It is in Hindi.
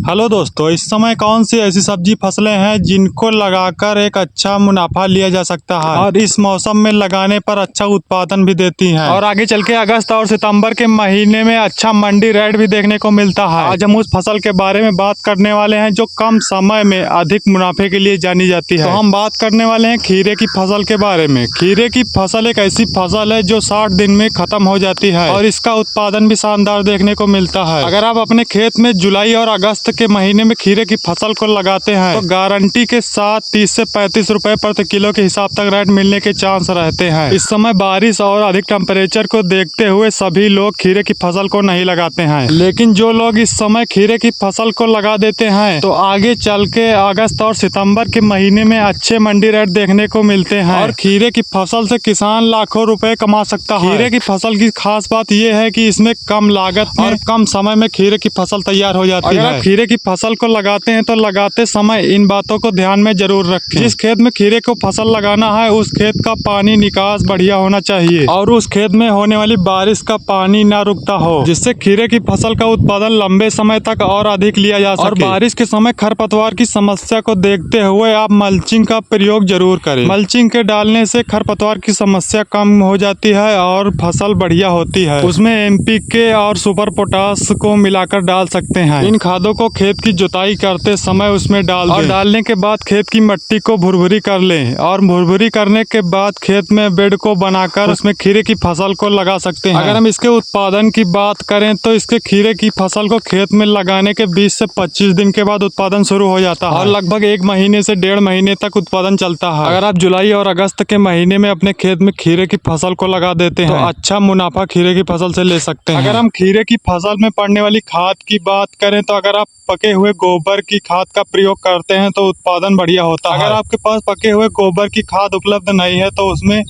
हेलो दोस्तों, इस समय कौन सी ऐसी सब्जी फसलें हैं जिनको लगाकर एक अच्छा मुनाफा लिया जा सकता है और इस मौसम में लगाने पर अच्छा उत्पादन भी देती हैं और आगे चल के अगस्त और सितंबर के महीने में अच्छा मंडी रेट भी देखने को मिलता है। आज हम उस फसल के बारे में बात करने वाले हैं जो कम समय में अधिक मुनाफे के लिए जानी जाती है। तो हम बात करने वाले हैं खीरे की फसल के बारे में। खीरे की फसल एक ऐसी फसल है जो 60 दिन में खत्म हो जाती है और इसका उत्पादन भी शानदार देखने को मिलता है। अगर आप अपने खेत में जुलाई और अगस्त के महीने में खीरे की फसल को लगाते हैं तो गारंटी के साथ 30 से 35 रुपए प्रति किलो के हिसाब तक रेट मिलने के चांस रहते हैं। इस समय बारिश और अधिक टेम्परेचर को देखते हुए सभी लोग खीरे की फसल को नहीं लगाते हैं, लेकिन जो लोग इस समय खीरे की फसल को लगा देते हैं तो आगे चल के अगस्त और सितंबर के महीने में अच्छे मंडी रेट देखने को मिलते हैं और खीरे की फसल से किसान लाखों रुपए कमा सकता है। खीरे की फसल की खास बात यह है कि इसमें कम लागत और कम समय में खीरे की फसल तैयार हो जाती है। अगर आप खीरे की फसल को लगाते हैं तो लगाते समय इन बातों को ध्यान में जरूर रखें। जिस खेत में खीरे को फसल लगाना है उस खेत का पानी निकास बढ़िया होना चाहिए और उस खेत में होने वाली बारिश का पानी ना रुकता हो, जिससे खीरे की फसल का उत्पादन लंबे समय तक और अधिक लिया जा सके। और बारिश के समय खरपतवार की समस्या को देखते हुए आप मल्चिंग का प्रयोग जरूर करें। मल्चिंग के डालने से खरपतवार की समस्या कम हो जाती है और फसल बढ़िया होती है। उसमें NPK और सुपर पोटास को मिलाकर डाल सकते हैं। इन खादों को खेत की जुताई करते समय उसमें डाल दें और डालने के बाद खेत की मिट्टी को भुरभुरी कर लें और भुरभुरी करने के बाद खेत में बेड को बनाकर उसमें खीरे की फसल को लगा सकते हैं। अगर हम इसके उत्पादन की बात करें तो इसके खीरे की फसल को खेत में लगाने के 20 से 25 दिन के बाद उत्पादन शुरू हो जाता है और लगभग 1 महीने से 1.5 महीने तक उत्पादन चलता है। अगर आप जुलाई और अगस्त के महीने में अपने खेत में खीरे की फसल को लगा देते हैं तो अच्छा मुनाफा खीरे की फसल से ले सकते हैं। अगर हम खीरे की फसल में पड़ने वाली खाद की बात करें तो अगर आप पके हुए गोबर की खाद का प्रयोग करते हैं तो उत्पादन बढ़िया होता है। अगर आपके पास पके हुए गोबर की खाद उपलब्ध नहीं है तो उसमें